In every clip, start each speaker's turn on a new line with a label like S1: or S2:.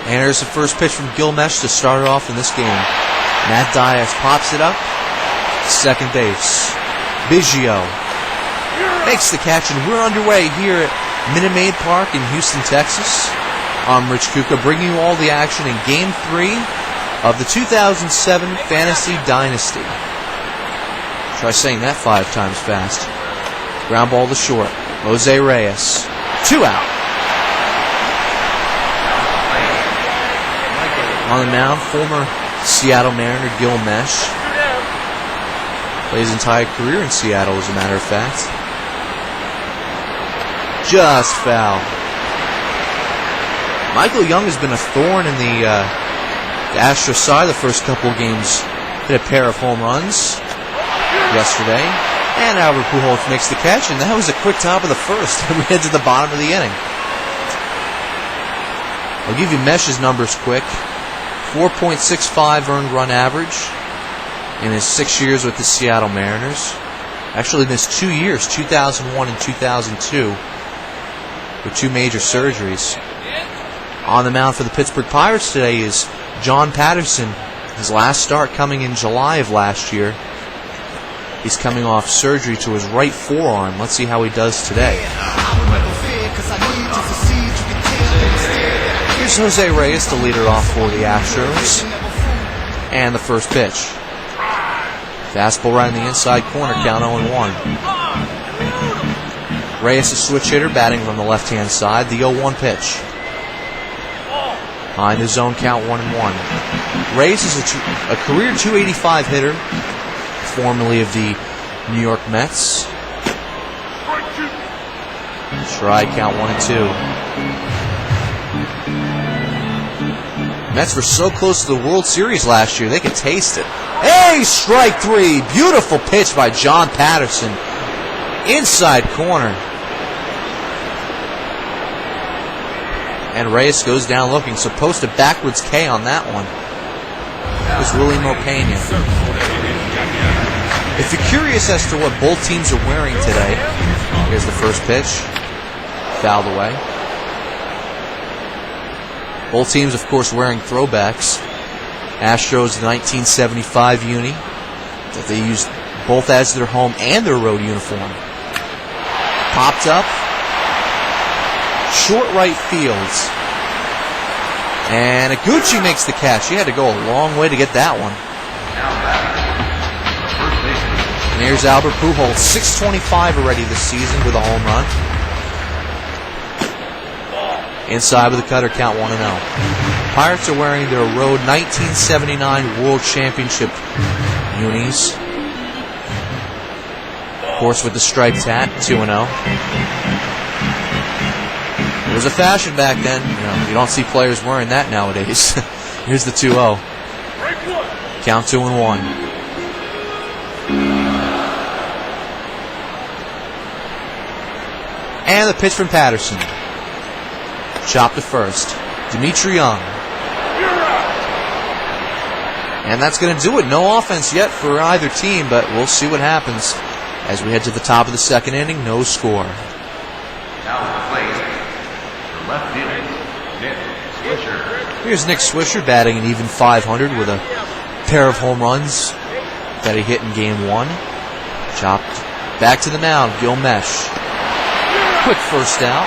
S1: And here's the first pitch from Meche to start it off in this game. Matt Diaz pops it up. Second base. Biggio makes the catch, and we're underway here at Minute Maid Park in Houston, Texas. I'm Rich Kuka, bringing you all the action in Game 3 of the 2007 Fantasy Dynasty. Try saying that 5 times fast. Ground ball to short. Jose Reyes. 2 out. On the mound, former Seattle Mariner Meche. Plays his entire career in Seattle, as a matter of fact. Just foul. Michael Young has been a thorn in the Astros side the first couple of games. Hit a pair of home runs yesterday. And Albert Pujols makes the catch, and that was a quick top of the first. We head to the bottom of the inning. I'll give you Meche's numbers quick. 4.65 earned run average in his 6 years with the Seattle Mariners. Actually missed 2 years, 2001 and 2002, with 2 major surgeries. On the mound for the Pittsburgh Pirates today is John Patterson. His last start coming in July of last year. He's coming off surgery to his right forearm. Let's see how he does today. Here's Jose Reyes to lead it off for the Astros. And the first pitch. Fastball right in the inside corner, count 0-1. Reyes, a switch hitter, batting from the left-hand side. The 0-1 pitch. Behind the zone, count 1-1. Reyes is a career 285 hitter, formerly of the New York Mets. Try, count 1-2. Mets were so close to the World Series last year, they could taste it. Hey, strike 3. Beautiful pitch by John Patterson. Inside corner. And Reyes goes down looking, so post a backwards K on that one. It was Willie Mopena. If you're curious as to what both teams are wearing today, here's the first pitch. Fouled away. Both teams, of course, wearing throwbacks. Astros, the 1975 uni that they used both as their home and their road uniform. Popped up. Short right field. And Iguchi makes the catch. He had to go a long way to get that one. And here's Albert Pujols, 625 already this season with a home run. Inside with a cutter, count 1-0. Pirates are wearing their road 1979 World Championship unis. Of course, with the striped hat, 2-0. It was a fashion back then. You don't see players wearing that nowadays. Here's the 2-0. Count 2-1. And the pitch from Patterson. Chop to first. Dimitri Young. And that's going to do it. No offense yet for either team, but we'll see what happens as we head to the top of the second inning. No score. Here's Nick Swisher batting an even .500 with a pair of home runs that he hit in Game 1. Chopped back to the mound. Meche. Quick first out.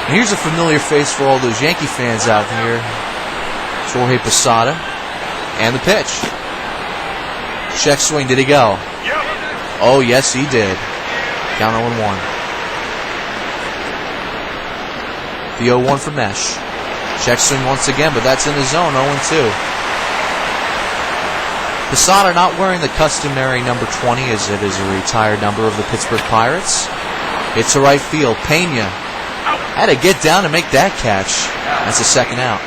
S1: And here's a familiar face for all those Yankee fans out here. Jorge Posada. And the pitch. Check swing. Did he go? Oh, yes, he did. Count 0-1. The 0-1 for Meche. Check swing once again, but that's in the zone. 0-2. Posada not wearing the customary number 20, as it is a retired number of the Pittsburgh Pirates. Hits to right field. Pena had to get down to make that catch. That's the second out.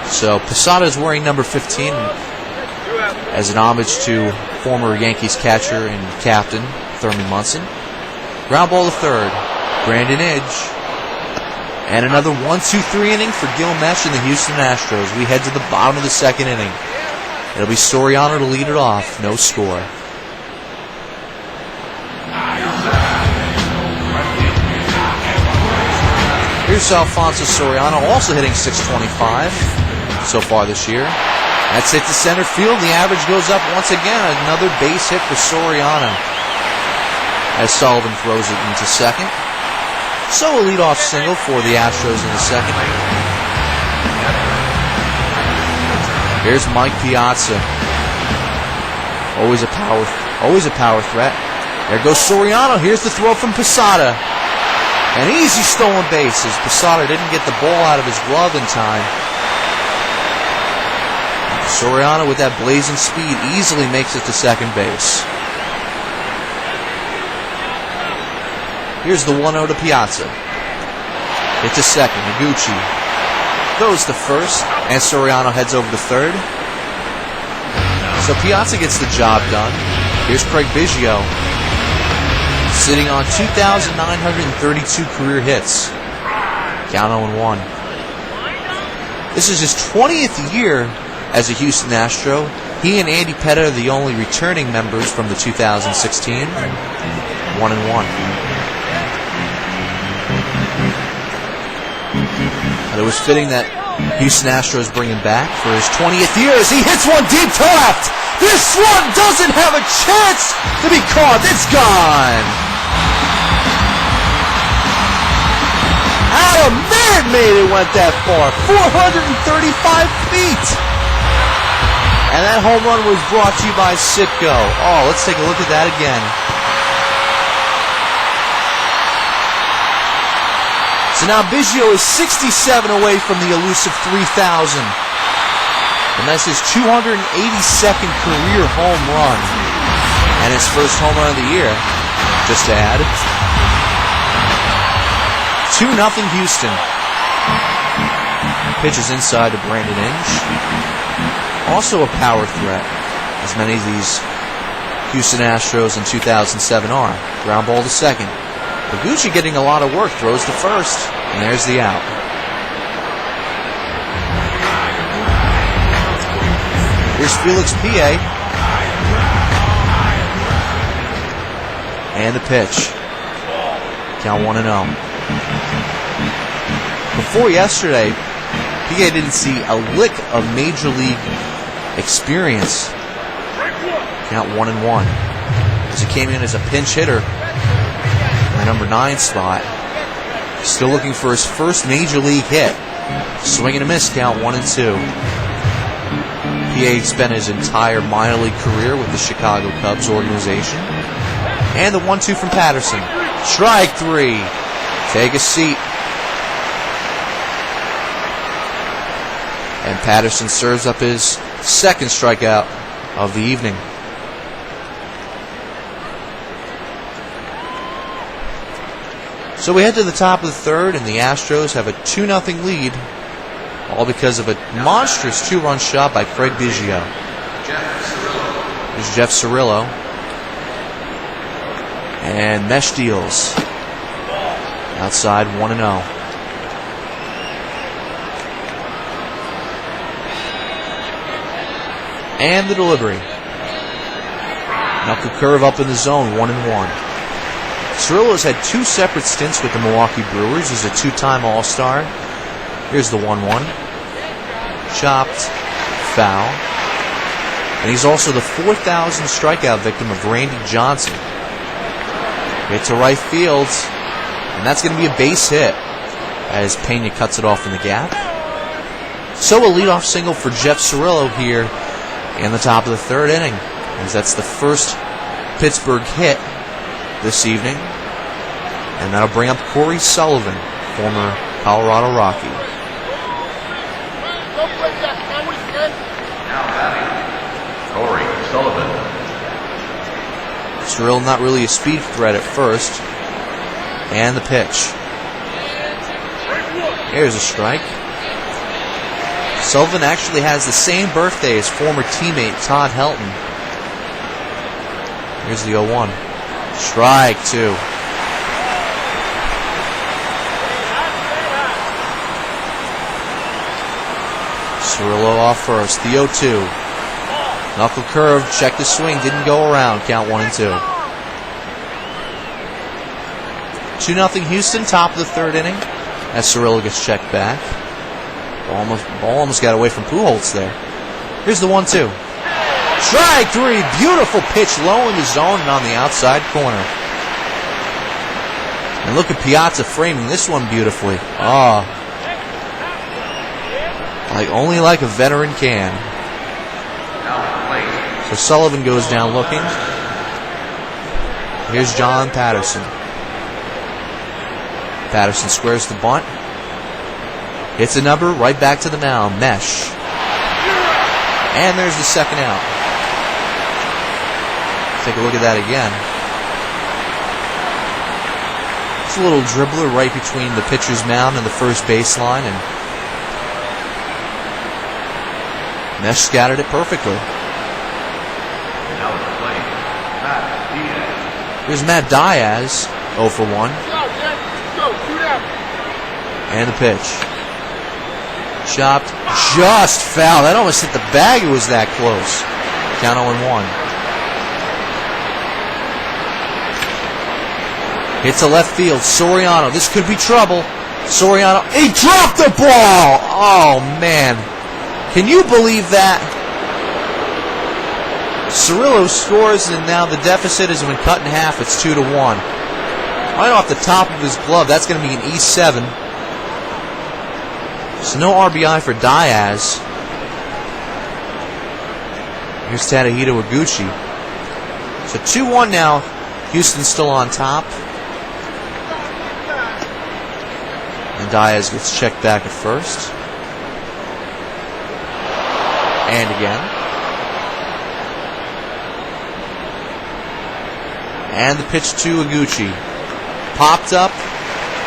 S1: So Posada is wearing number 15 as an homage to former Yankees catcher and captain Thurman Munson. Ground ball to third. Brandon Edge. And another 1-2-3 inning for Meche and the Houston Astros. We head to the bottom of the second inning. It'll be Soriano to lead it off. No score. Here's Alfonso Soriano, also hitting .625 so far this year. That's hit to center field. The average goes up once again. Another base hit for Soriano as Sullivan throws it into second. So a leadoff single for the Astros in the second. Here's Mike Piazza. Always a power threat. There goes Soriano. Here's the throw from Posada. An easy stolen base as Posada didn't get the ball out of his glove in time. Soriano with that blazing speed easily makes it to second base. Here's the 1-0 to Piazza. Hit to second. Iguchi goes to first, and Soriano heads over to third. So Piazza gets the job done. Here's Craig Biggio, sitting on 2,932 career hits. Count 0-1. This is his 20th year as a Houston Astro. He and Andy Pettit are the only returning members from the 2016. 1-1. But it was fitting that Houston Astros bring him back for his 20th year as he hits one deep to left. This one doesn't have a chance to be caught. It's gone. Out of Minute Maid it went that far. 435 feet. And that home run was brought to you by Sitco. Oh, let's take a look at that again. So now Biggio is 67 away from the elusive 3,000. And that's his 282nd career home run. And his first home run of the year, just to add. 2-0 Houston. Pitches inside to Brandon Inge. Also a power threat, as many of these Houston Astros in 2007 are. Ground ball to second. Iguchi getting a lot of work, throws to first, and there's the out. Here's Felix Pie. And the pitch. Count 1-0. Before yesterday, Pie didn't see a lick of Major League experience. Count 1-1. As he came in as a pinch hitter in the number 9 spot. Still looking for his first Major League hit. Swing and a miss, count 1-2. Pie spent his entire minor league career with the Chicago Cubs organization. And the 1-2 from Patterson. Strike 3. Take a seat. And Patterson serves up his second strikeout of the evening. So we head to the top of the third, and the Astros have a 2-0 lead, all because of a monstrous 2-run shot by Craig Biggio. Here's Jeff Cirillo. And Meche deals. Outside 1-0. And the delivery. Knuckle curve up in the zone, 1-1. Cirillo's had 2 separate stints with the Milwaukee Brewers. He's a 2-time All-Star. Here's the 1-1. Chopped. Foul. And he's also the 4,000 strikeout victim of Randy Johnson. Hit to right field. And that's going to be a base hit as Pena cuts it off in the gap. So a leadoff single for Jeff Cirillo here in the top of the third inning, as that's the first Pittsburgh hit this evening. And that'll bring up Corey Sullivan, former Colorado Rocky.
S2: Now batting, Corey Sullivan.
S1: Cirillo not really a speed threat at first. And the pitch. Here's a strike. Sullivan actually has the same birthday as former teammate Todd Helton. Here's the 0-1. Strike 2. Cirillo off first. The 0-2. Knuckle curve. Check the swing. Didn't go around. Count 1-2. 2-0 Houston. Top of the third inning. as Cirillo gets checked back. Ball almost got away from Pujols there. Here's the 1-2. Strike three. Beautiful pitch low in the zone and on the outside corner. And look at Piazza framing this one beautifully. Only like a veteran can. So Sullivan goes down looking. Here's John Patterson. Patterson squares the bunt. Hits a number right back to the mound. Meche. And there's the second out. Take a look at that again. It's a little dribbler right between the pitcher's mound and the first baseline, and Meche scattered it perfectly. Here's Matt Diaz, 0 for 1. And the pitch. Chopped, just foul. That almost hit the bag. It was that close. Count 0-1. Hits to left field. Soriano. This could be trouble. Soriano. He dropped the ball. Oh, man. Can you believe that? Cirillo scores, and now the deficit has been cut in half. It's 2-1. Right off the top of his glove. That's going to be an E7. So no RBI for Diaz. Here's Tadahito Iguchi. So 2-1 now. Houston's still on top. And Diaz gets checked back at first. And again. And the pitch to Iguchi. Popped up.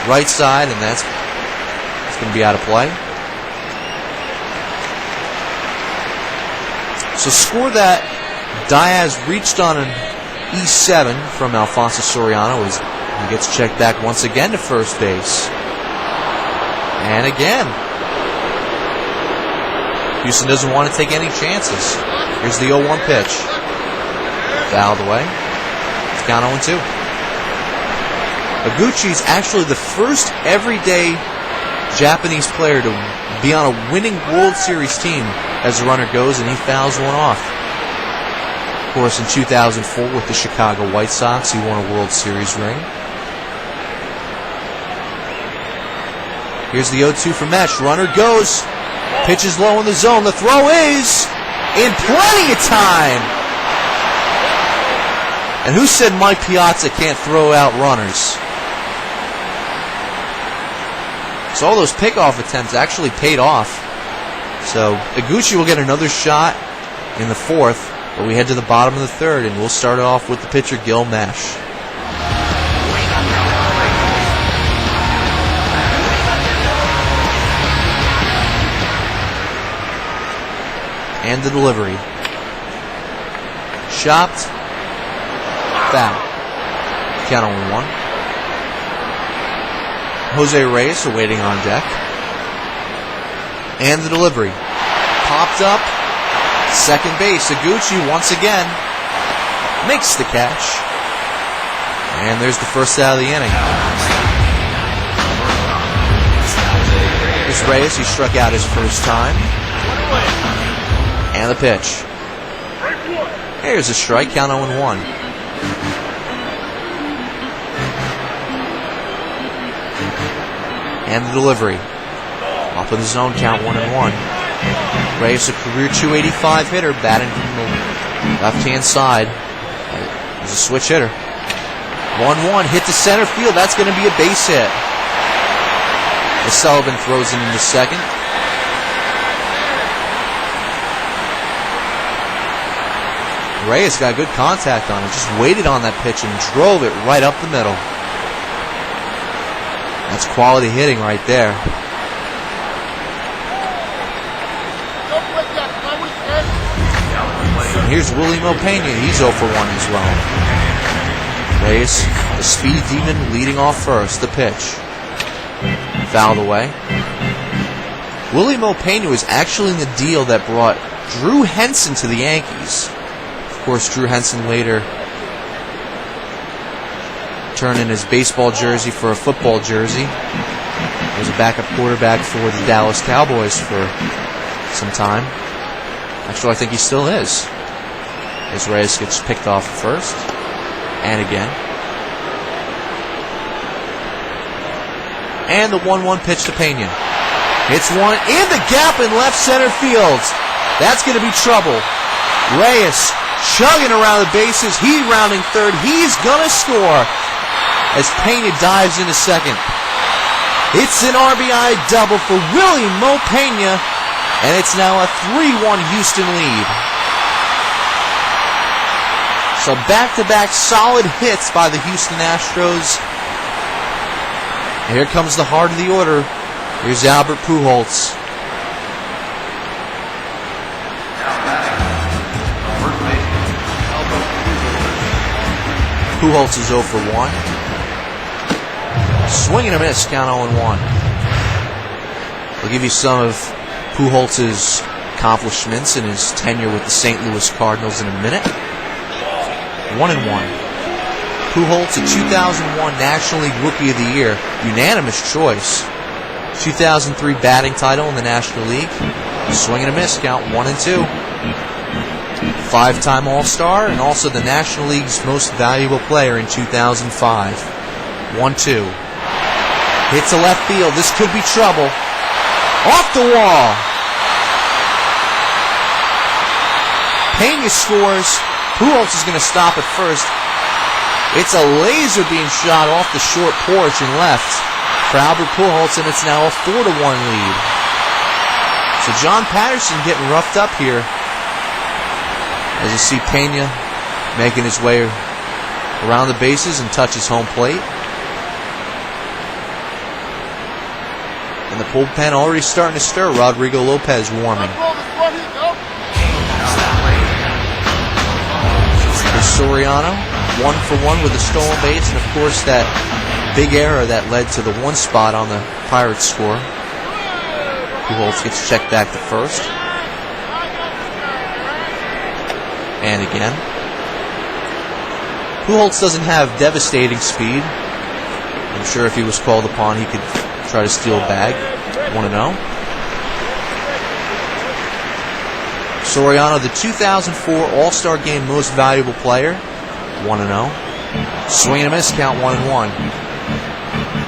S1: Right side, and that's going to be out of play. So score that Diaz reached on an E7 from Alfonso Soriano as he gets checked back once again to first base. And again. Houston doesn't want to take any chances. Here's the 0-1 pitch. Fouled away. It's count 0-2. Iguchi's actually the first everyday Japanese player to be on a winning World Series team as the runner goes, and he fouls one off. Of course, in 2004 with the Chicago White Sox, he won a World Series ring. Here's the 0-2 for Meche. Runner goes. Pitches low in the zone. The throw is in plenty of time. And who said Mike Piazza can't throw out runners? So all those pickoff attempts actually paid off. So Iguchi will get another shot in the fourth, but we head to the bottom of the third, and we'll start it off with the pitcher, Gil Meche. And the delivery. Chopped. Foul. Count 0-1. Jose Reyes awaiting on deck. And the delivery. Popped up. Second base. Iguchi once again makes the catch. And there's the first out of the inning. Here's Reyes. He struck out his first time. And the pitch. Here's a strike. Count 0-1. And the delivery. Up in the zone, count 1-1. Reyes, a career .285 hitter, batting from the left-hand side. He's a switch hitter. 1-1, hit to center field. That's going to be a base hit. As Sullivan throws it into second. Reyes got good contact on it. Just waited on that pitch and drove it right up the middle. That's quality hitting right there. And here's Willie Mopena. He's 0 for 1 as well. Reyes, the speed demon, leading off first. The pitch. Fouled away. Willie Mopena was actually in the deal that brought Drew Henson to the Yankees. Of course, Drew Henson later turned in his baseball jersey for a football jersey. was a backup quarterback for the Dallas Cowboys for some time. Actually, I think he still is. As Reyes gets picked off first. And again. And the 1-1 pitch to Pena. Hits one in the gap in left center field. That's going to be trouble. Reyes chugging around the bases. He rounding third. He's going to score as Pena dives into second. It's an RBI double for William Mo Pena, and it's now a 3-1 Houston lead. So back-to-back solid hits by the Houston Astros. And here comes the heart of the order. Here's Albert Pujols. Pujols is 0 for 1. Swing and a miss, count 0-1. I'll give you some of Pujols' accomplishments in his tenure with the St. Louis Cardinals in a minute. 1-1. Pujols, a 2001 National League Rookie of the Year, unanimous choice. 2003 batting title in the National League. Swing and a miss, count 1-2. 5-time All-Star and also the National League's most valuable player in 2005. 1-2. Hits to left field. This could be trouble. Off the wall. Pena scores. Pujols is going to stop at first. It's a laser being shot off the short porch and left for Albert Pujols, and it's now a 4-1 lead. So John Patterson getting roughed up here. As you see Pena making his way around the bases and touches home plate. And the bullpen already starting to stir. Rodrigo Lopez warming. Here's Soriano, 1 for 1 with a stolen base, and of course that big error that led to the 1 spot on the Pirates score. Pujols gets checked back to first. And again. Pujols doesn't have devastating speed. I'm sure if he was called upon, he could try to steal a bag. 1-0. Soriano, the 2004 All-Star Game Most Valuable Player. 1-0. Swing and a miss, count 1-1.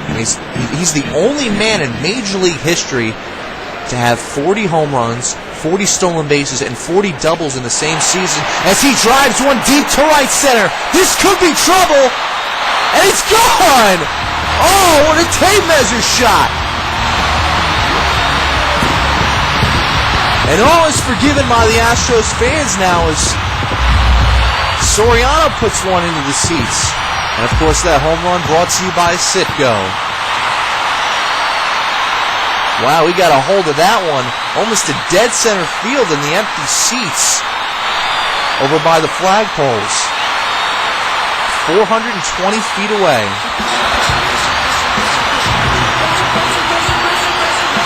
S1: And he's the only man in Major League history to have 40 home runs, 40 stolen bases, and 40 doubles in the same season as he drives one deep to right center. This could be trouble, and it's gone! Oh, what a tape measure shot! And all is forgiven by the Astros fans now as Soriano puts one into the seats. And of course that home run brought to you by Citgo. Wow, we got a hold of that one. Almost to dead center field in the empty seats over by the flagpoles. 420 feet away.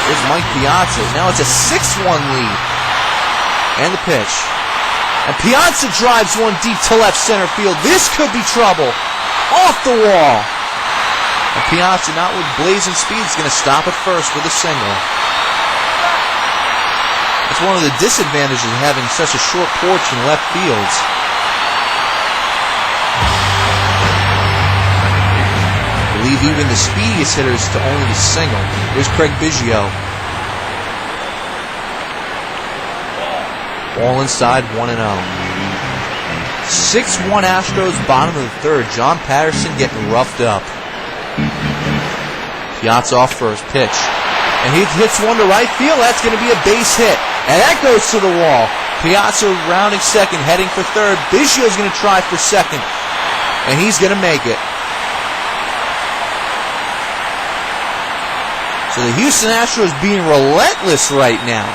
S1: Here's Mike Piazza. Now it's a 6-1 lead. And the pitch. And Piazza drives one deep to left center field. This could be trouble. Off the wall. And Piazza, not with blazing speed, is going to stop at first with a single. It's one of the disadvantages of having such a short porch in left field. I believe even the speediest hitters to only a single. Here's Craig Biggio. All inside, 1-0. 6-1 Astros, bottom of the third. John Patterson getting roughed up. Piazza off first, pitch. And he hits one to right field. That's going to be a base hit. And that goes to the wall. Piazza rounding second, heading for third. Biggio's going to try for second. And he's going to make it. So the Houston Astros being relentless right now.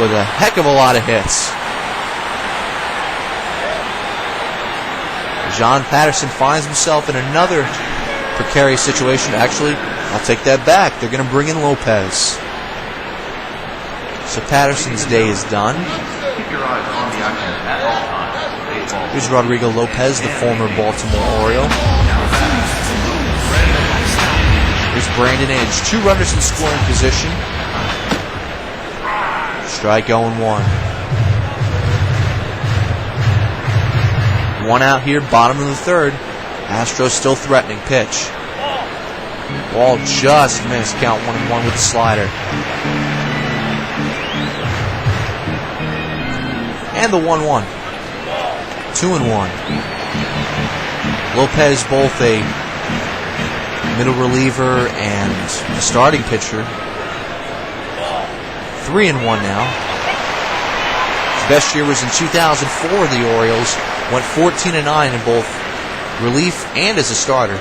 S1: With a heck of a lot of hits. John Patterson finds himself in another precarious situation. Actually, I'll take that back. They're going to bring in Lopez. So Patterson's day is done. Here's Rodrigo Lopez, the former Baltimore Oriole. Here's Brandon Inge. 2 runners in scoring position. Strike 0-1. 1 out here, bottom of the 3rd. Astros still threatening. Pitch. Ball just missed. Count 1-1 with the slider. And the 1-1. 2-1. Lopez, both a middle reliever and a starting pitcher. 3-1 now. His best year was in 2004. The Orioles went 14-9 in both relief and as a starter.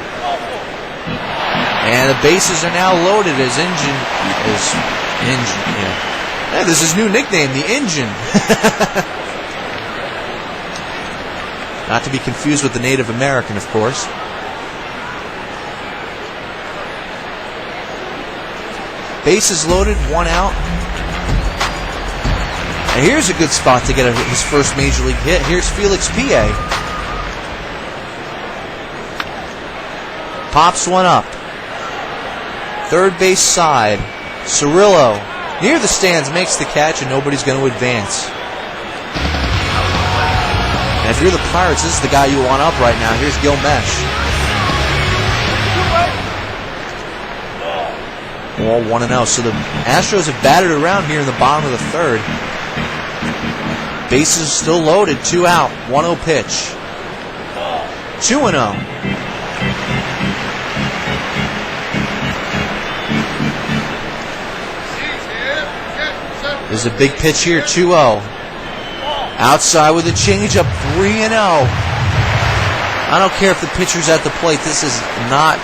S1: And the bases are now loaded as Engine. Yeah, this is his new nickname, the Engine. Not to be confused with the Native American, of course. Bases loaded, 1 out. And here's a good spot to get his first major league hit. Here's Felix Pie. Pops one up. Third base side. Cirillo near the stands makes the catch, and nobody's going to advance. And if you're the Pirates, this is the guy you want up right now. Here's Gil Meche. All 1-0. So the Astros have batted around here in the bottom of the 3rd. Bases still loaded. 2 out. 1-0 pitch. 2-0. There's a big pitch here. 2-0. Outside with a changeup. 3-0. I don't care if the pitcher's at the plate. This is not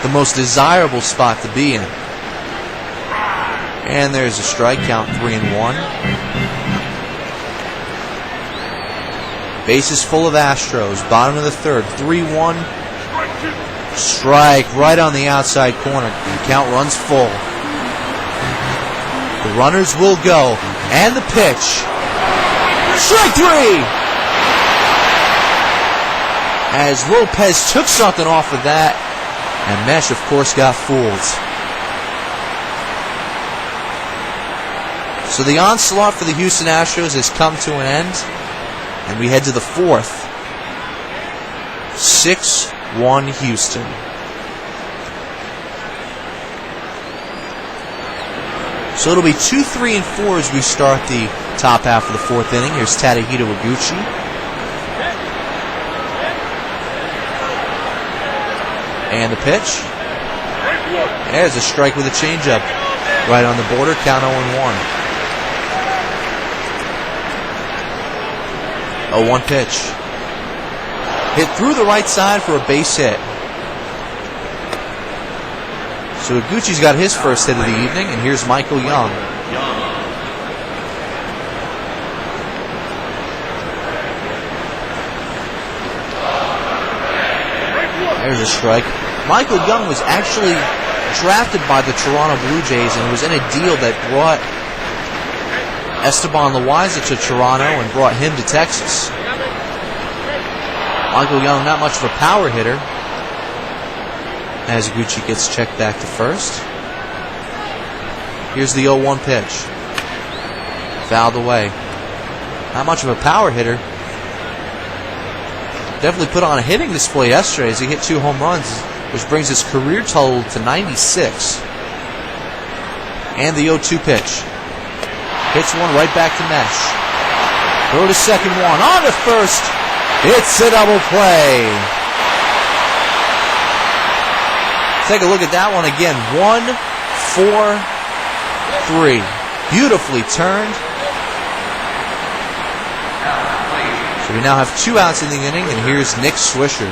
S1: the most desirable spot to be in. And there's a strike. Count 3-1. Bases full of Astros. Bottom of the 3rd. 3-1. Strike right on the outside corner. Count runs full. The runners will go. And the pitch. Strike 3! As Lopez took something off of that. And Meche, of course, got fooled. So the onslaught for the Houston Astros has come to an end, and we head to the 4th. 6-1 Houston. So it'll be 2, 3, and 4 as we start the top half of the 4th inning. Here's Tadahito Iguchi. And the pitch. There's a strike with a changeup. Right on the border, count 0-1. 0-1 pitch. Hit through the right side for a base hit. So Iguchi's got his first hit of the evening, and here's Michael Young. There's a strike. Michael Young was actually drafted by the Toronto Blue Jays and was in a deal that brought Esteban Loaiza to Toronto and brought him to Texas. Michael Young, not much of a power hitter, as Iguchi gets checked back to first. Here's the 0-1 pitch. Fouled away. Not much of a power hitter. Definitely put on a hitting display yesterday as he hit 2 home runs, which brings his career total to 96. And the 0-2 pitch. Hits one right back to Meche. Throw to second, one. On to first. It's a double play. Take a look at that one again. 1, 4, 3. Beautifully turned. So we now have 2 outs in the inning, and here's Nick Swisher.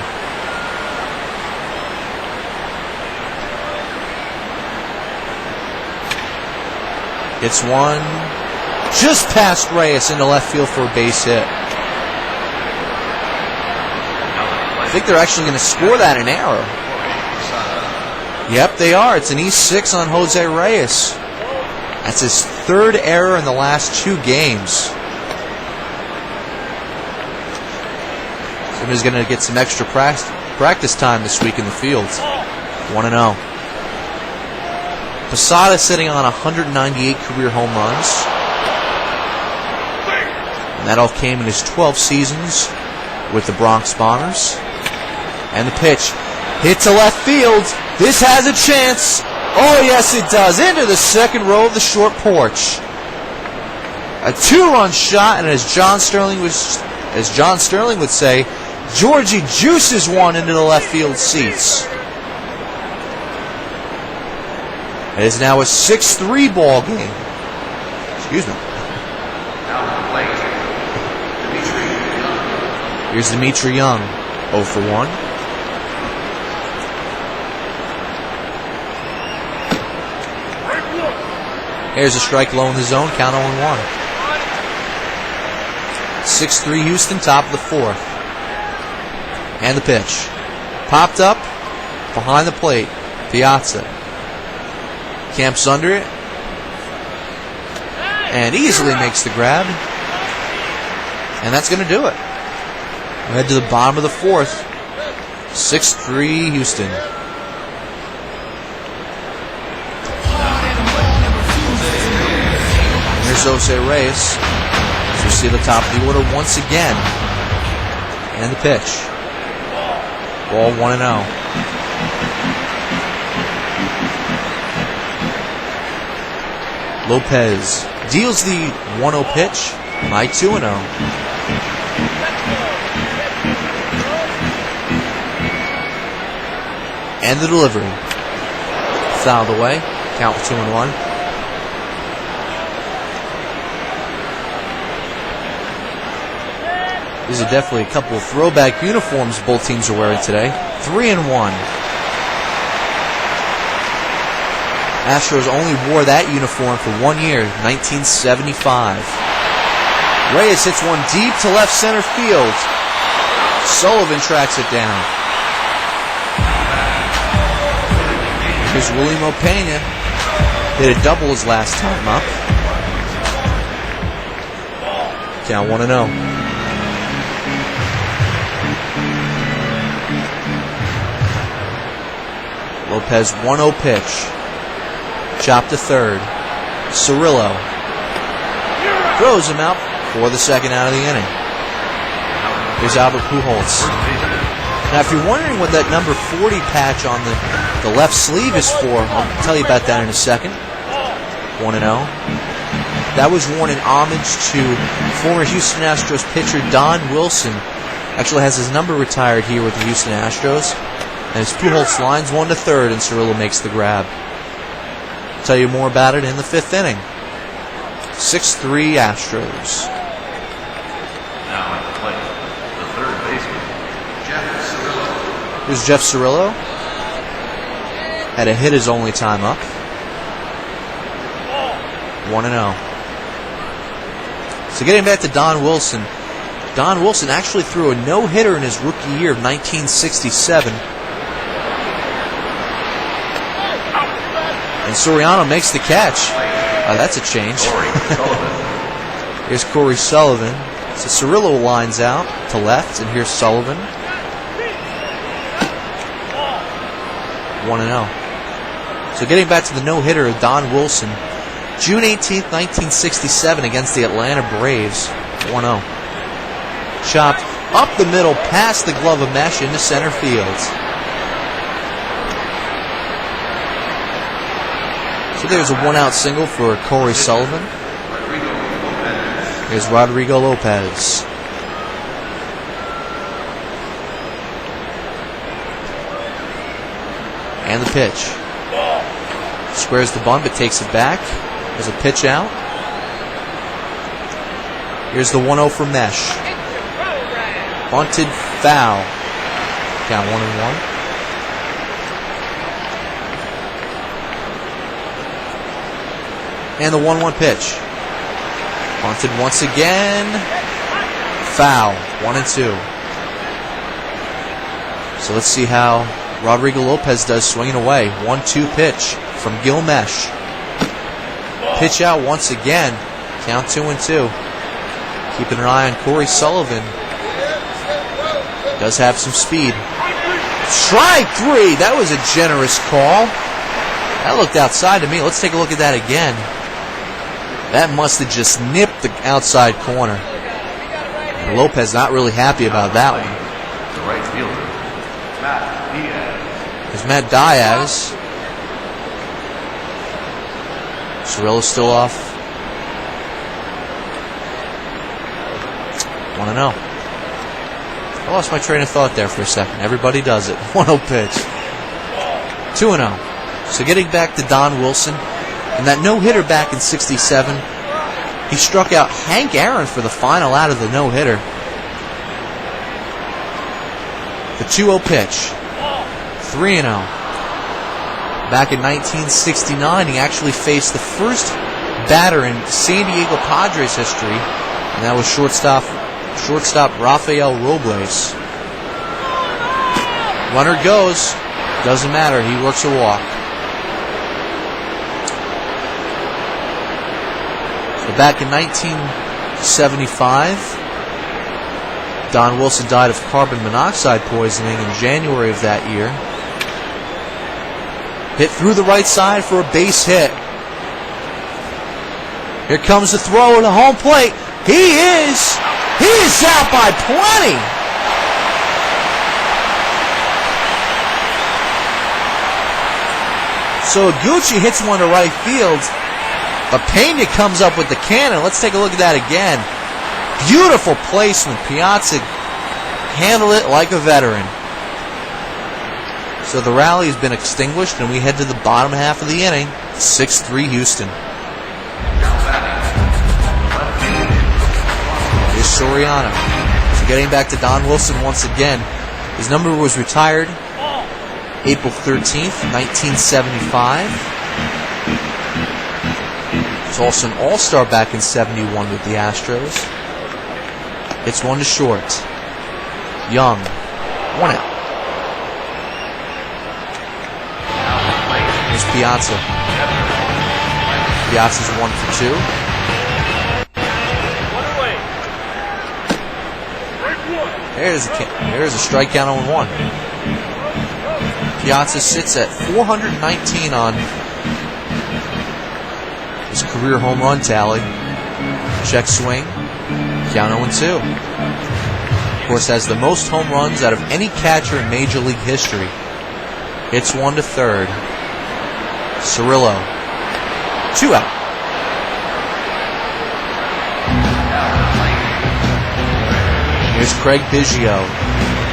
S1: It's one just past Reyes into left field for a base hit. I think they're actually going to score that in error. Yep, they are. It's an E6 on Jose Reyes. That's his 3rd error in the last 2 games. So he's going to get some extra practice time this week in the field. 1-0. Posada sitting on 198 career home runs. And that all came in his 12 seasons with the Bronx Bombers. And the pitch hit to left field. This has a chance. Oh, yes, it does. Into the second row of the short porch. A 2-run shot, and as John Sterling would say, Georgie juices one into the left field seats. It is now a 6-3 ball game. Excuse me. Here's Dimitri Young, 0 for 1. Here's a strike low in the zone, count 0-1. 6-3 Houston, top of the 4th. And the pitch. Popped up, behind the plate, Piazza. Camps under it. And easily makes the grab. And that's going to do it. We head to the bottom of the 4th. 6-3 Houston. Here's Jose Reyes. As we see the top of the order once again. And the pitch. Ball 1-0. Lopez deals the 1-0 pitch. My 2-0. And the delivery. Fouled away. Count 2-1. These are definitely a couple of throwback uniforms both teams are wearing today. 3-1. Astros only wore that uniform for 1 year, 1975. Reyes hits one deep to left center field. Sullivan tracks it down. Here's William Opeña. Hit a double his last time up. Count 1-0. Lopez 1-0 pitch. Chop to third. Cirillo throws him out for the second out of the inning. Here's Albert Pujols. Now, if you're wondering what that number 40 patch on the left sleeve is for, I'll tell you about that in a second. 1-0. That was worn in homage to former Houston Astros pitcher Don Wilson. Actually has his number retired here with the Houston Astros. And as Pujols lines one to third, and Cirillo makes the grab. I'll tell you more about it in the 5th inning. 6-3 Astros.
S2: Now at the plate, the third baseman, Jeff Cirillo.
S1: Here's Jeff Cirillo. Had a hit his only time up. 1-0. So getting back to Don Wilson. Don Wilson actually threw a no-hitter in his rookie year of 1967. And Soriano makes the catch. That's a change. Here's Corey Sullivan. So Cirillo lines out to left, and here's Sullivan. 1-0. So getting back to the no-hitter of Don Wilson. June 18th, 1967 against the Atlanta Braves. 1-0. Chopped up the middle past the glove of Meche into center field. So there's a 1-out single for Corey Sullivan. Here's Rodrigo Lopez. And the pitch. Squares the bunt but takes it back. There's a pitch out. Here's the 1-0 for Meche. Bunted foul. Count 1-1. And the 1-1 pitch. Bunted once again. Foul. 1-2. So let's see how Rodrigo Lopez does swinging away. 1-2 pitch from Gil Meche. Pitch out once again. Count 2-2. Keeping an eye on Corey Sullivan. Does have some speed. Strike 3. That was a generous call. That looked outside to me. Let's take a look at that again. That must have just nipped the outside corner. And Lopez not really happy about that one.
S2: The right fielder, Matt Diaz.
S1: There's Matt Diaz. Cirilla's still off. 1-0. I lost my train of thought there for a second. Everybody does it. 1-0 pitch. 2-0. So getting back to Don Wilson, and that no-hitter back in '67, he struck out Hank Aaron for the final out of the no-hitter. The 2-0 pitch. 3-0. Back in 1969, he actually faced the first batter in San Diego Padres history, and that was shortstop Rafael Robles. Runner goes. Doesn't matter. He works a walk. So back in 1975, Don Wilson died of carbon monoxide poisoning in January of that year. Hit through the right side for a base hit. Here comes the throw to home plate. He is out by plenty. So Gucci hits one to right field, but Pena comes up with the cannon. Let's take a look at that again. Beautiful placement. Piazza handled it like a veteran. So the rally has been extinguished, and we head to the bottom half of the inning. 6-3 Houston. Here's Soriano. So getting back to Don Wilson once again. His number was retired April 13th, 1975. He was also an all-star back in '71 with the Astros. It's one to short. Young. 1 out. Here's Piazza. Piazza's 1 for 2. There's a strikeout on 1. Piazza sits at 419 on his career home run tally. Check swing. Count 0-2. Of course, has the most home runs out of any catcher in Major League history. Hits 1 to third. Cirillo. 2 out. Here's Craig Biggio.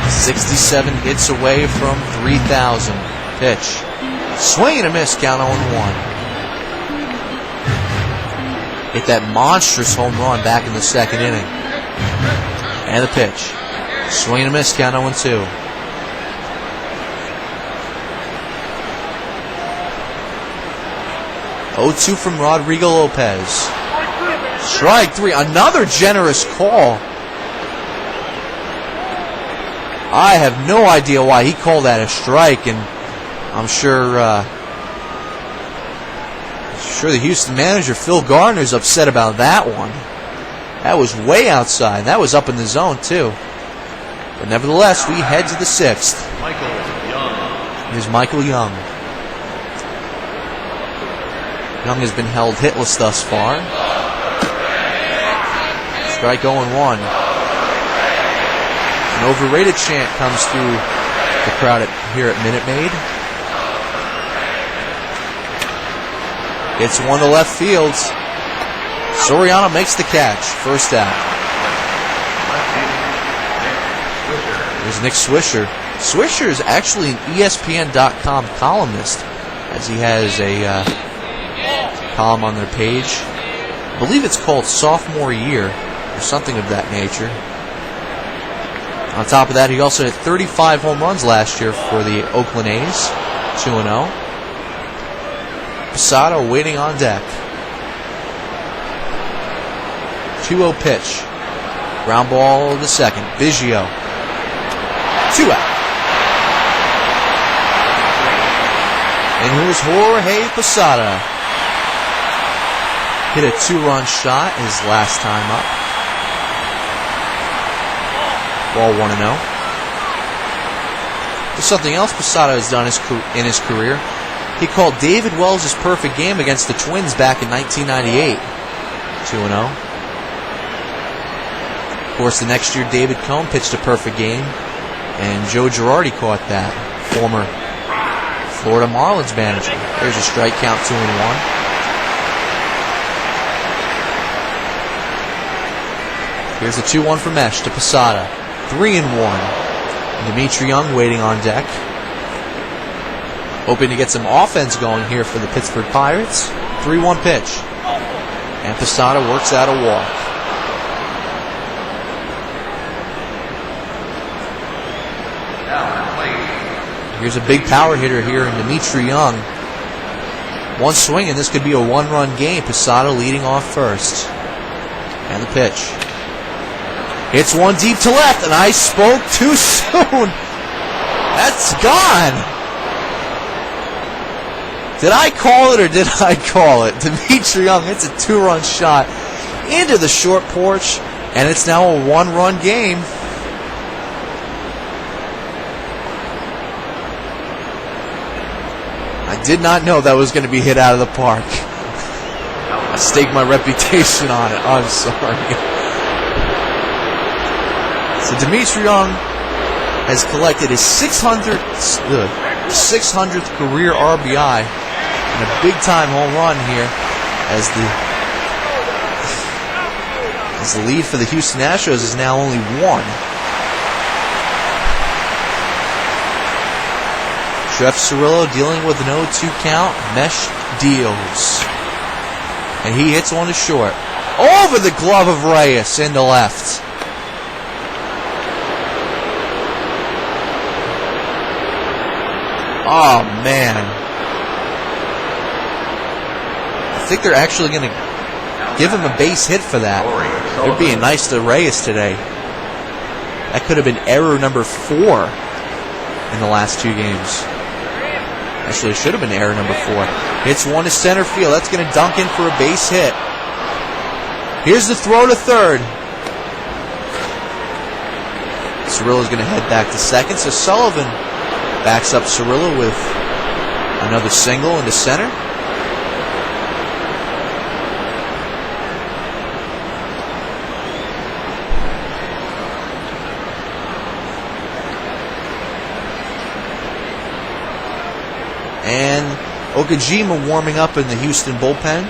S1: 67 hits away from 3,000. Pitch. Swing and a miss. Count 0-1. Hit that monstrous home run back in the second inning. And the pitch. Swing and a miss. Count 0-2. (0-2) from Rodrigo Lopez. Strike 3. Another generous call. I have no idea why he called that a strike, and I'm sure the Houston manager, Phil Garner's upset about that one. That was way outside. That was up in the zone, too. But nevertheless, we head to the 6th. Here's Michael Young. Young has been held hitless thus far. Strike 0-1. An overrated chant comes through the crowd here at Minute Maid. It's 1 to left field. Soriano makes the catch. First out. There's Nick Swisher. Swisher is actually an ESPN.com columnist, as he has a column on their page. I believe it's called Sophomore Year, or something of that nature. On top of that, he also hit 35 home runs last year for the Oakland A's. 2-0. Posada waiting on deck. 2-0 pitch. Ground ball to second. Biggio. 2 out. And here's Jorge Posada. Hit a 2-run shot his last time up. Ball 1-0. There's something else Posada has done in his career. He called David Wells' perfect game against the Twins back in 1998. 2-0. Of course, the next year, David Cohn pitched a perfect game, and Joe Girardi caught that, former Florida Marlins manager. There's a strike count, 2-1. Here's a 2-1 for Meche to Posada. 3-1. Dimitri Young waiting on deck. Hoping to get some offense going here for the Pittsburgh Pirates. 3-1 pitch. And Posada works out a walk. Here's a big power hitter here in Dimitri Young. One swing and this could be a one-run game. Posada leading off first. And the pitch. It's one deep to left, and I spoke too soon. That's gone. Did I call it or did I call it? Dimitri Young hits a two-run shot into the short porch, and it's now a one-run game. I did not know that was going to be hit out of the park. I staked my reputation on it. I'm sorry. So Dimitri Young has collected his 600th career RBI and a big-time home run here as the lead for the Houston Astros is now only one. Jeff Cirillo dealing with an 0-2 count. Meche deals. And he hits one to short. Over the glove of Reyes into left. Oh, man. I think they're actually going to give him a base hit for that. They're being nice to Reyes today. That could have been error number 4 in the last 2 games. Actually, it should have been error number 4. Hits one to center field. That's going to dunk in for a base hit. Here's the throw to third. Cirillo's going to head back to second. So Sullivan backs up Cirillo with another single into center. And Okajima warming up in the Houston bullpen.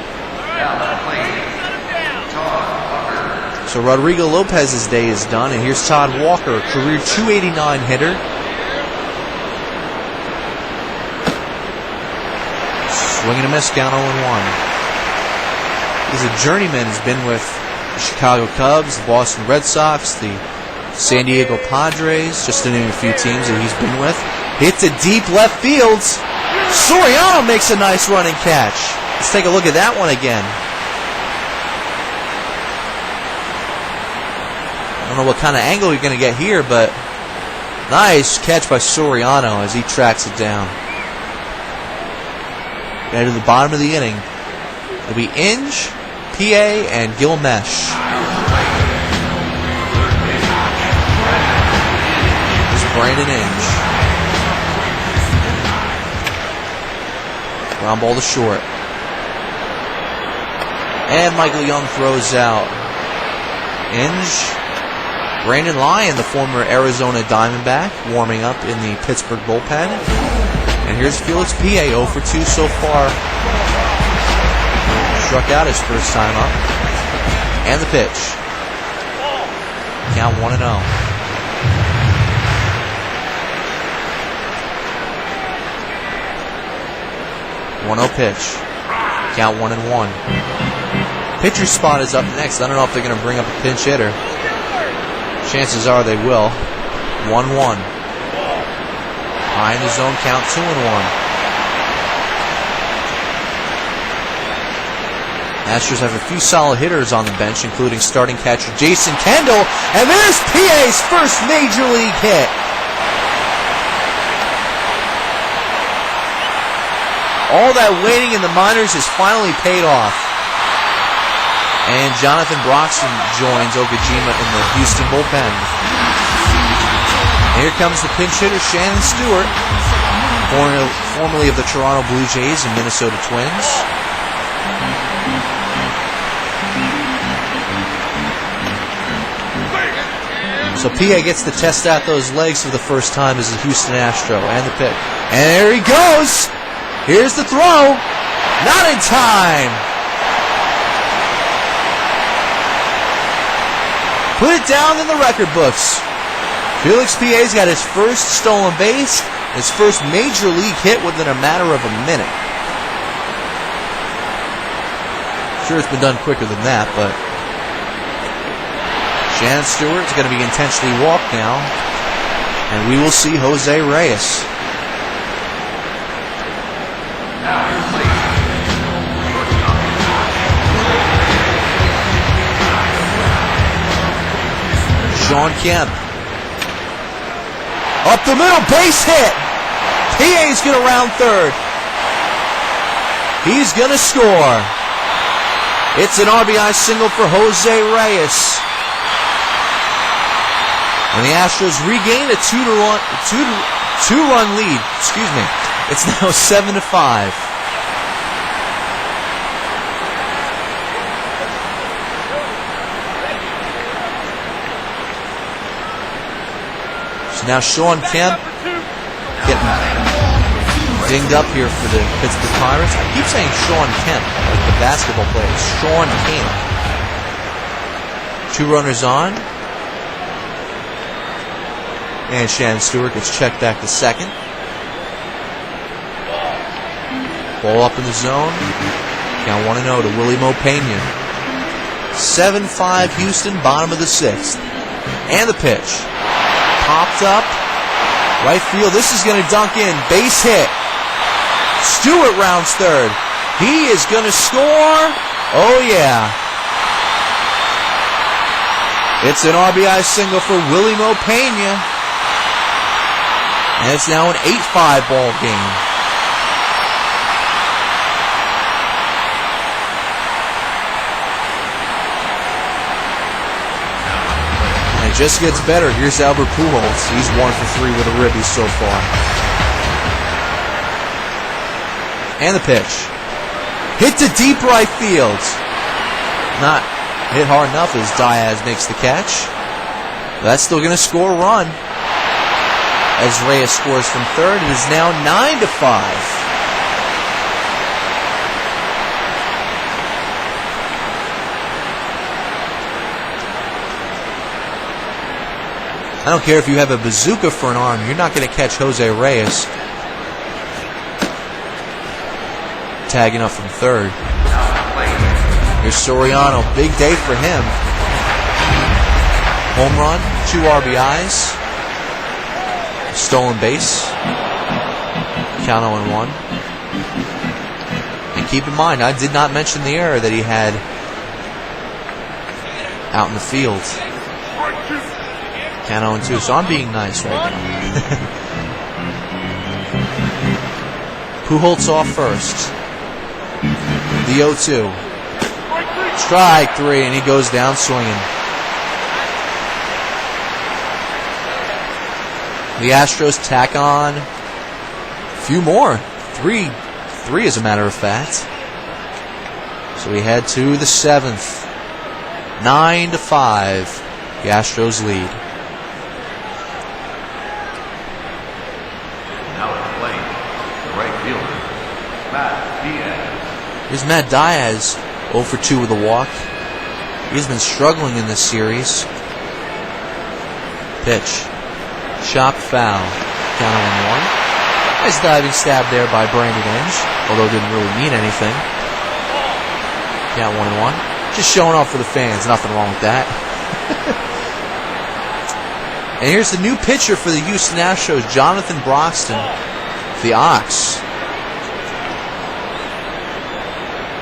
S1: So Rodrigo Lopez's day is done, and here's Todd Walker, a career .289 hitter. Swing and a miss, count 0-1. He's a journeyman. He's been with the Chicago Cubs, the Boston Red Sox, the San Diego Padres, just to name a few teams that he's been with. Hits a deep left field. Soriano makes a nice running catch. Let's take a look at that one again. I don't know what kind of angle you're going to get here, but nice catch by Soriano as he tracks it down. Down to the bottom of the inning. It'll be Inge, PA, and Gil Meche. This is Brandon Inge. Ground ball to short. And Michael Young throws out. Inge. Brandon Lyon, the former Arizona Diamondback, warming up in the Pittsburgh bullpen. And here's Felix Pie, 0 for 2 so far. Struck out his first time up. And the pitch. Count 1-0. Pitch. Count 1-1. Pitcher's spot is up next. I don't know if they're going to bring up a pinch hitter. Chances are they will. 1-1. High in the zone, count 2-1. Astros have a few solid hitters on the bench, including starting catcher Jason Kendall. And there's PA's first major league hit. All that waiting in the minors has finally paid off. And Jonathan Broxton joins Okajima in the Houston bullpen. Here comes the pinch hitter, Shannon Stewart. formerly of the Toronto Blue Jays and Minnesota Twins. So P.A. gets to test out those legs for the first time as a Houston Astro. And the pitch. And there he goes. Here's the throw. Not in time. Put it down in the record books. Felix P.A.'s got his first stolen base, his first major league hit within a matter of a minute. Sure, it's been done quicker than that, but Shannon Stewart's going to be intentionally walked now, and we will see Jose Reyes. Sean Kemp. Up the middle, base hit. PA's going to round third. He's going to score. It's an RBI single for Jose Reyes. And the Astros regain a two-run lead. Excuse me. It's now 7-5. So now Sean Kemp getting dinged up here for the Pittsburgh Pirates. I keep saying Sean Kemp, like the basketball player. Sean Kemp. 2 runners on. And Shannon Stewart gets checked back to second. Ball up in the zone. Count 1-0 to Willie Mo Pena. 7-5 Houston, bottom of the 6th. And the pitch. Popped up. Right field. This is going to dunk in. Base hit. Stewart rounds third. He is going to score. Oh, yeah. It's an RBI single for Willie Mo Pena. And it's now an 8-5 ball game. And it just gets better. Here's Albert Pujols. He's 1 for 3 with a ribby so far. And the pitch. Hit to deep right field. Not hit hard enough as Diaz makes the catch. That's still going to score a run. As Reyes scores from third, it is now 9-5. I don't care if you have a bazooka for an arm, you're not going to catch Jose Reyes. Tagging up from third. Here's Soriano. Big day for him. Home run, 2 RBIs. Stolen base. Count 0-1. And keep in mind, I did not mention the error that he had out in the field. Count 0-2. So I'm being nice right now. Pujols off first. The 0-2. Strike 3, and he goes down swinging. The Astros tack on a few more. Three as a matter of fact. So we head to the 7th. 9-5. The Astros lead.
S2: Now at the plate, the right fielder, Matt Diaz.
S1: Here's Matt Diaz, 0 for 2 with a walk. He's been struggling in this series. Pitch. Chop foul. Count 0-1. Nice diving stab there by Brandon Inge, although it didn't really mean anything. Count 1-1. Just showing off for the fans. Nothing wrong with that. And here's the new pitcher for the Houston Astros, Jonathan Broxton, the Ox.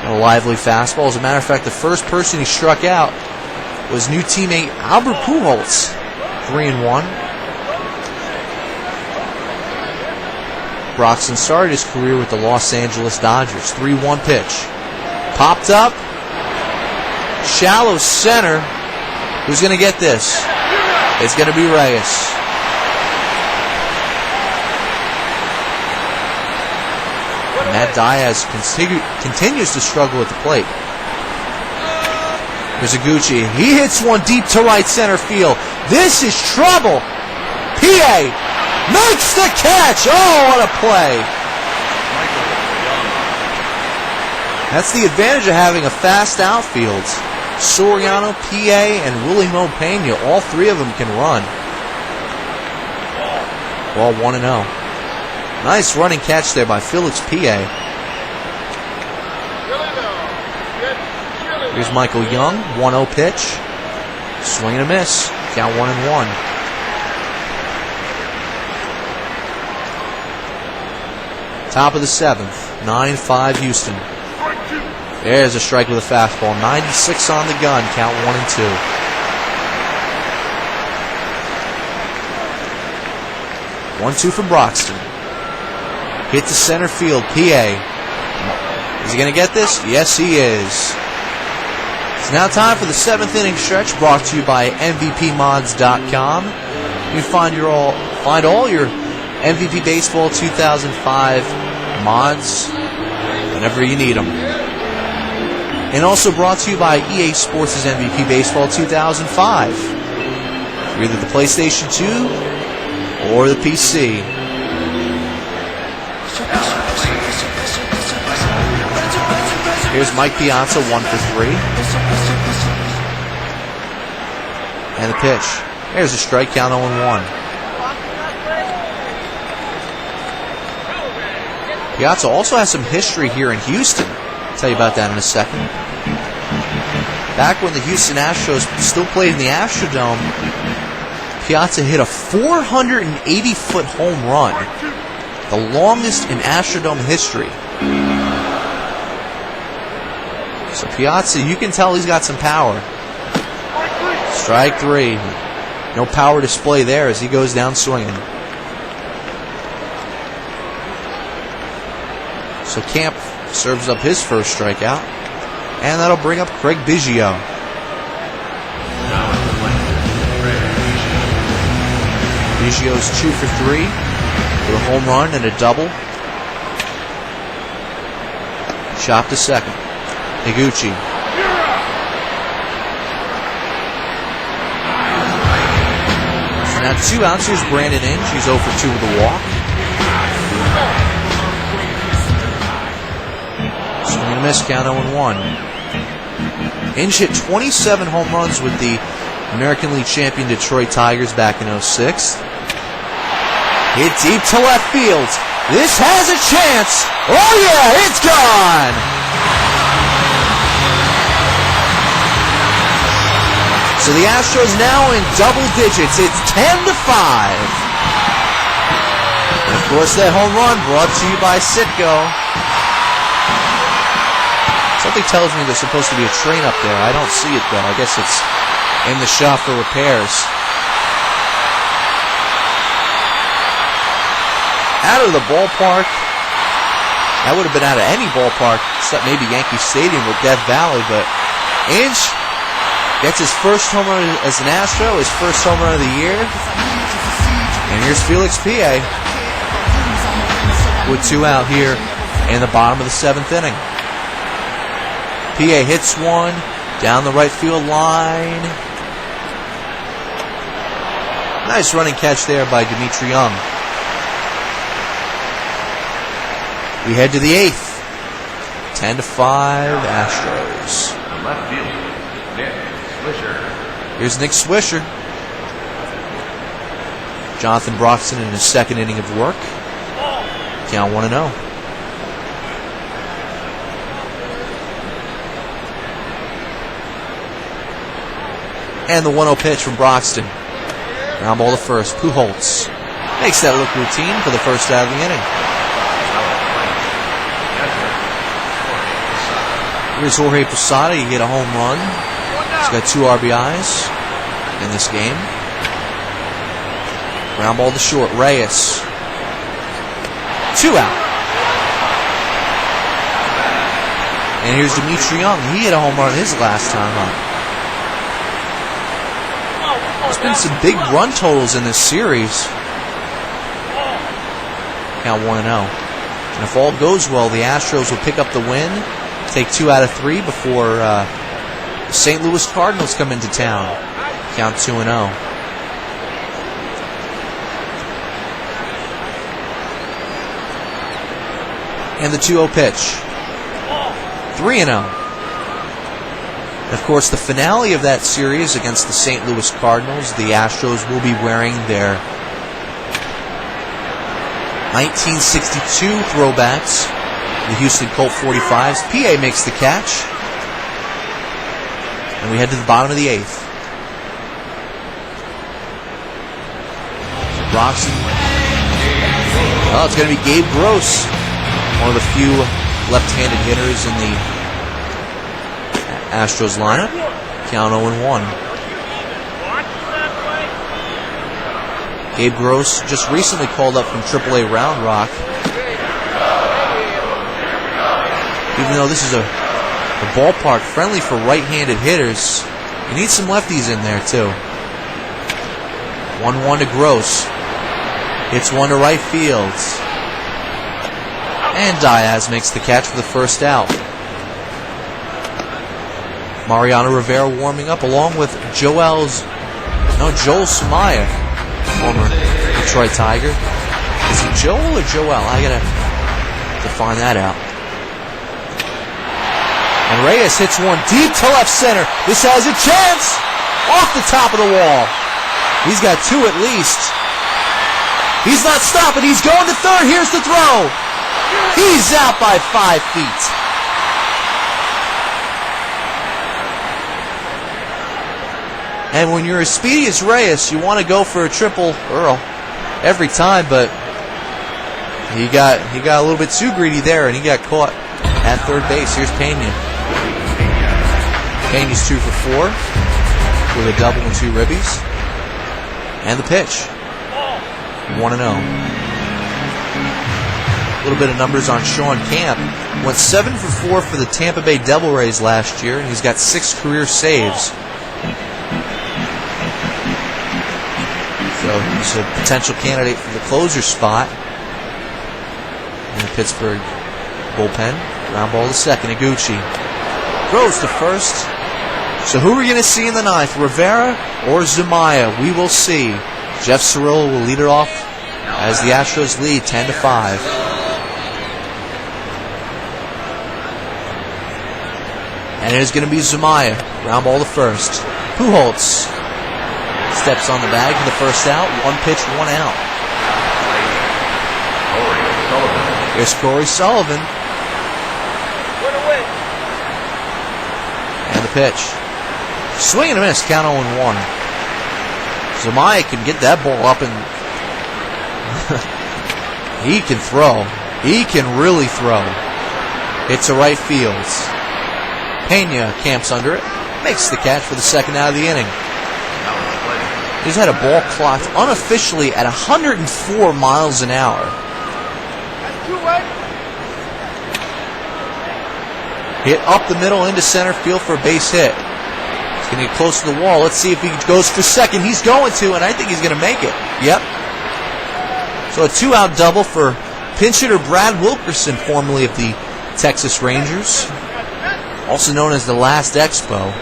S1: A lively fastball. As a matter of fact, the first person he struck out was new teammate Albert Pujols. 3-1. Broxton started his career with the Los Angeles Dodgers. 3-1 pitch. Popped up. Shallow center. Who's going to get this? It's going to be Reyes. Diaz continues to struggle at the plate. Here's Iguchi. He hits one deep to right center field. This is trouble. PA makes the catch. Oh, what a play. That's the advantage of having a fast outfield. Soriano, PA, and Willie Mo Pena, all three of them can run. Ball 1-0. Nice running catch there by Felix PA. Here's Michael Young, 1-0 pitch. Swing and a miss. Count 1-1. Top of the 7th. 9-5 Houston. There's a strike with a fastball. 96 on the gun. Count 1-2. One-two for Broxton. Hit to center field. PA. Is he going to get this? Yes, he is. It's now time for the 7th inning stretch, brought to you by MVPmods.com. You can find all your MVP Baseball 2005 mods whenever you need them. And also brought to you by EA Sports' MVP Baseball 2005. For either the PlayStation 2 or the PC. Here's Mike Piazza, 1 for 3. And the pitch. There's a strike, count 0-1. Piazza also has some history here in Houston. I'll tell you about that in a second. Back when the Houston Astros still played in the Astrodome, Piazza hit a 480-foot home run. The longest in Astrodome history. So Piazza, you can tell he's got some power. Strike 3. No power display there as he goes down swinging. So Camp serves up his first strikeout. And that'll bring up Craig Biggio. Biggio's 2 for 3 with a home run and a double. Chop to second. Iguchi. So now 2 outs. Here's Brandon Inge. He's 0 for 2 with a walk. Swing and a miss, count 0-1. Inge hit 27 home runs with the American League champion Detroit Tigers back in 06. Hit deep to left field. This has a chance. Oh yeah, it's gone. So the Astros now in double digits. It's 10-5. And of course, that home run brought to you by Citgo. Something tells me there's supposed to be a train up there. I don't see it though. I guess it's in the shop for repairs. Out of the ballpark. That would have been out of any ballpark except maybe Yankee Stadium with Death Valley. But Inge gets his first home run as an Astro, his first home run of the year. And here's Felix PA with 2 out here in the bottom of the 7th inning. PA hits one down the right field line. Nice running catch there by Dimitri Young. We head to the 8th. 10-5 Astros.
S2: The left fielder, Nick Swisher.
S1: Here's Nick Swisher. Jonathan Broxton in his 2nd inning of work. Count 1-0. And the 1-0 pitch from Broxton. Ground ball to first. Pujols makes that look routine for the first out of the inning. Here's Jorge Posada. He hit a home run. He's got 2 RBIs in this game. Ground ball to short. Reyes. 2 out. And here's Dimitri Young. He hit a home run his last time up. There's been some big run totals in this series. Count 1-0. And if all goes well, the Astros will pick up the win, take 2 out of 3 before the St. Louis Cardinals come into town. Count 2-0. And the 2-0 pitch. 3-0. Of course, the finale of that series against the St. Louis Cardinals, the Astros will be wearing their 1962 throwbacks, the Houston Colt 45s. PA makes the catch. And we head to the bottom of the 8th. Roxon. Oh, it's going to be Gabe Gross, one of the few left-handed hitters in the Astros lineup. Count 0-1. Gabe Gross just recently called up from AAA Round Rock. Even though this is a ballpark friendly for right-handed hitters, you need some lefties in there too. 1-1 to Gross. Hits one to right field. And Diaz makes the catch for the first out. Mariano Rivera warming up along with Joel Sumaya, former Detroit Tiger. Is it Joel or Joel? I gotta find that out. And Reyes hits one deep to left center. This has a chance! Off the top of the wall. He's got 2 at least. He's not stopping. He's going to third. Here's the throw. He's out by 5 feet. And when you're as speedy as Reyes, you want to go for a triple Earl every time, but he got a little bit too greedy there, and he got caught at third base. Here's Pena. Pena's 2 for 4 with a double and 2 ribbies. And the pitch. 1-0. A little bit of numbers on Sean Camp. Went 7 for 4 for the Tampa Bay Devil Rays last year, and he's got 6 career saves. So he's a potential candidate for the closer spot in the Pittsburgh bullpen. Ground ball to second. Iguchi throws to first. So who are we going to see in the 9th? Rivera or Zumaya? We will see. Jeff Cirillo will lead it off as the Astros lead 10-5. And it is going to be Zumaya. Ground ball to first. Pujols steps on the bag for the first out. 1 pitch, 1 out. Here's Corey Sullivan. And the pitch. Swing and a miss. Count 0-1. Zumaya can get that ball up, and he can throw. He can really throw. It's a right field. Pena camps under it. Makes the catch for the second out of the inning. He's had a ball clocked unofficially at 104 miles an hour. Hit up the middle into center field for a base hit. He's going to get close to the wall. Let's see if he goes for second. He's going to, and I think he's going to make it. Yep. So a 2-out double for pinch hitter Brad Wilkerson, formerly of the Texas Rangers, also known as the Last Expo.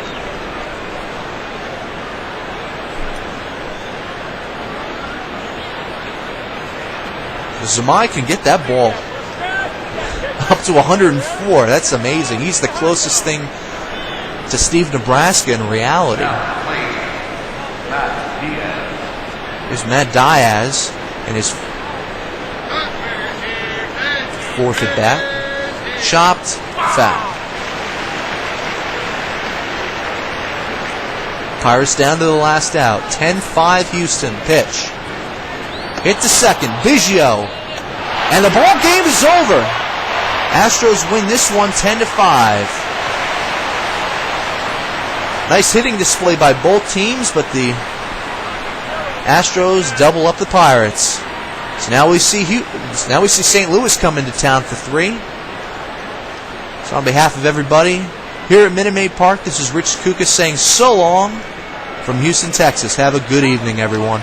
S1: Zumaya can get that ball up to 104. That's amazing. He's the closest thing to Steve Nebraska in reality. Here's Matt Diaz in his 4th at bat. Chopped, foul. Pirates down to the last out. 10-5 Houston. Pitch. Hit to second. Biggio. And the ball game is over. Astros win this one 10-5. Nice hitting display by both teams, but the Astros double up the Pirates. So now we see St. Louis come into town for 3. So on behalf of everybody here at Minute Maid Park, this is Rich Kuka saying so long from Houston, Texas. Have a good evening, everyone.